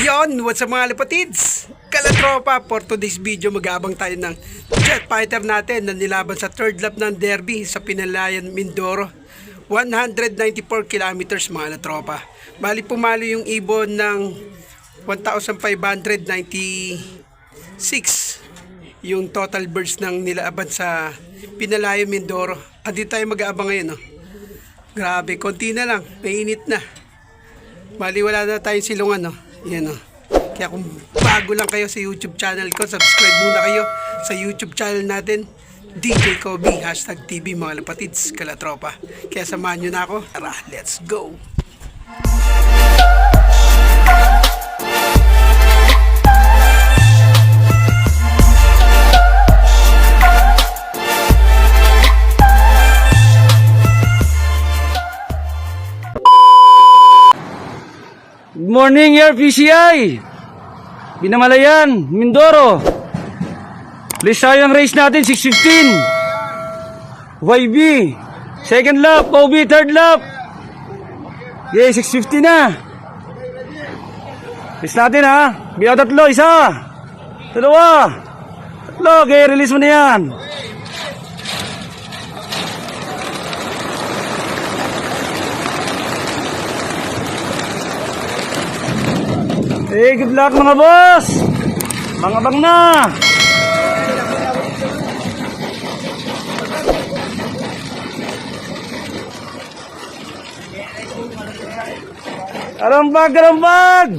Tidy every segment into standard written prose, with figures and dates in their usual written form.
Yon, what's up mga lapatids? Kalatropa, for today's video mag-aabang tayo ng jet fighter natin na nilaban sa third lap ng derby sa Pinalayan, Mindoro. 194 kilometers mga latropa. Bali pumalo yung ibon ng 1,596 yung total birds ng nilaban sa Pinalayan, Mindoro. Andito tayo mag-aabang ngayon. Oh. Grabe, konti na lang, mainit na. Bali wala na tayong silungan. Oh. Yan o. Kaya kung bago lang kayo sa YouTube channel ko, subscribe muna kayo sa YouTube channel natin, DJ Kobe, #TV mga lapatids, kalatropa. Kaya samahan nyo na ako. Tara, let's go! Good morning, Air PCI! Binamalayan, Mindoro. Please tayo ang race natin, 6:15. YB, second lap, OB, third lap. Okay, 6:50 na. Race natin ha. Biyaw tatlo, isa. Dalawa. Tatlo, okay, release mo na yan. Hey, good luck mga boss! Mga bang na! Karambag, karambag!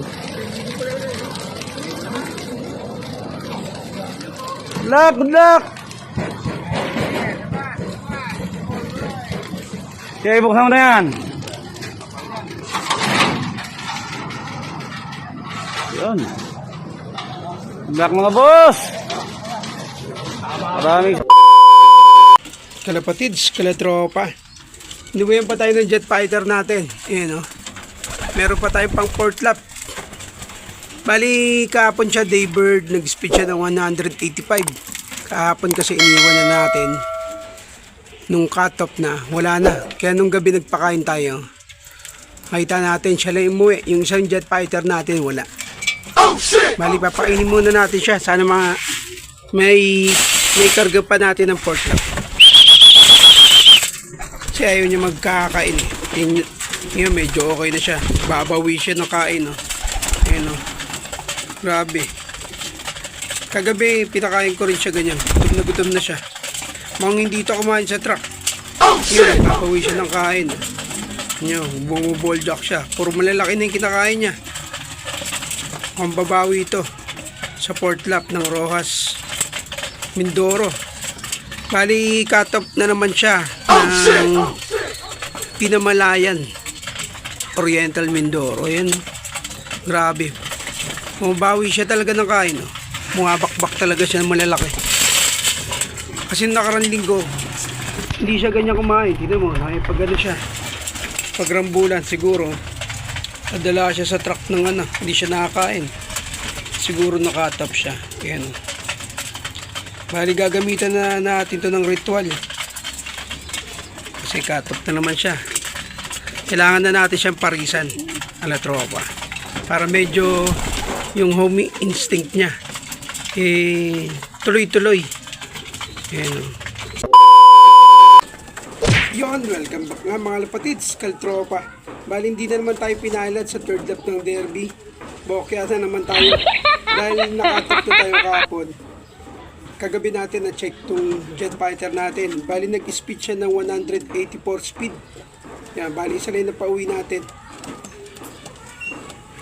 Good luck, good luck! Okay, buksan mo na yan. Yun. Black mga boss. Maraming Kalapatids, kalatropa. Inuwihan pa tayo ng jet fighter natin. Ayan o. Meron pa tayong pang fourth lap. Bali kahapon siya daybird. Nag-speed siya ng 185. Kahapon kasi iniwan na natin. Nung cut-off na, wala na. Kaya nung gabi nagpakain tayo. Makita natin siya lang umuwi. Yung isang jet fighter natin wala. Bali papainin muna natin siya. Sana may karga pa natin ng fourth lap. Kasi ayaw niya magkakain. Ngayon medyo okay na siya. Babawi siya ng kain. Oh. Ayan, oh. Grabe. Kagabi pinakain ko rin siya ganyan. Gutom na siya. Mukhang hindi ito kumain sa truck. Ngayon babawi siya ng kain. Ngayon bumuballjack siya. Puro malalaki na yung kinakain niya. Ang babawi ito sa fourth lap ng Rojas Mindoro. Bali cut off na naman siya ng Pinamalayan Oriental Mindoro. Ayan, grabe, bumabawi siya talaga ng kain. Mumabakbak talaga siya ng malalaki. Kasi nakarang linggo hindi siya ganyan kumain. Tignan mo, pag ano siya, pag rambulan siguro nadala siya sa truck ng hindi siya nakakain. Siguro nakatap siya. Ayan. Bali gagamitan na natin to ng ritual. Kasi katop na naman siya. Kailangan na natin siyang parisan. Alatropa. Para medyo yung homey instinct niya tuloy-tuloy. Ayan. Yon, welcome back nga mga lapatids, kaltropa. Bali hindi na naman tayo pinalad sa third lap ng derby. Bokya na naman tayo dahil nakatap na tayo kahapon. Kagabi natin na-check tong jet fighter natin. Bali nag-speed siya ng 184 speed. Yan, bali isa lang na pauwi natin.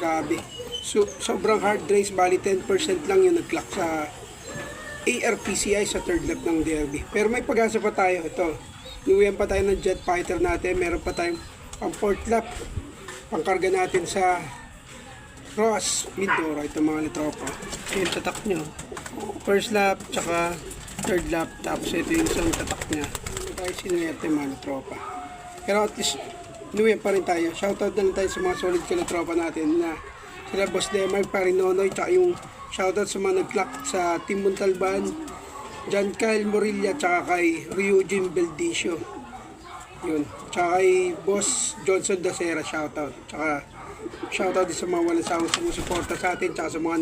Grabe. So, sobrang hard race. Bali 10% lang yung nag-clock sa ARPCI sa third lap ng derby. Pero may pag-asa pa tayo. Ito, inuwihan pa tayo ng jet fighter natin. Meron pa tayong pang fourth lap. Pangkarga natin sa Rojas Mindoro. Ito mga litropa. Yung tatak nyo. First lap, tsaka third lap. Tapos ito yung isang tatak niya. Kaya sinuwerte mga litropa. Pero at least, inuwihan pa rin tayo. Shoutout na lang tayo sa mga solid kalatropa natin na sila Boss Demar, Parinonoy, tsaka yung shoutout sa mga nag-clock sa Team Montalban, John Kyle Morilla, tsaka kay Ryujin Beldicio. Yun. Tsaka kay Boss Johnson Dacera, shoutout. Tsaka Shoutout din sa mga walang sawang sumusuporta sa atin tsaka sa mga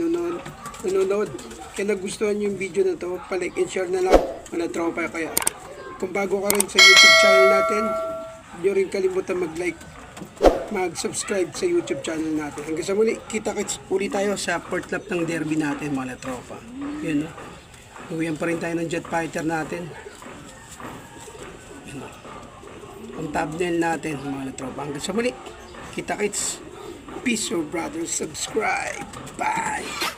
nanonood. Kaya nagustuhan nyo yung video na to, palike and share na lang mga tropa. Kaya kung bago ka rin sa YouTube channel natin, huwag nyo rin kalimutan mag-like, mag-subscribe sa YouTube channel natin. Hanggang sa muli, kita-kits ulit tayo sa port lap ng derby natin mga tropa. Yun, no? Uwihan pa rin tayo ng jet fighter natin. Yun, no? Ang thumbnail natin mga tropa. Hanggang sa muli, kita-kits. Peace, your brothers. Subscribe. Bye.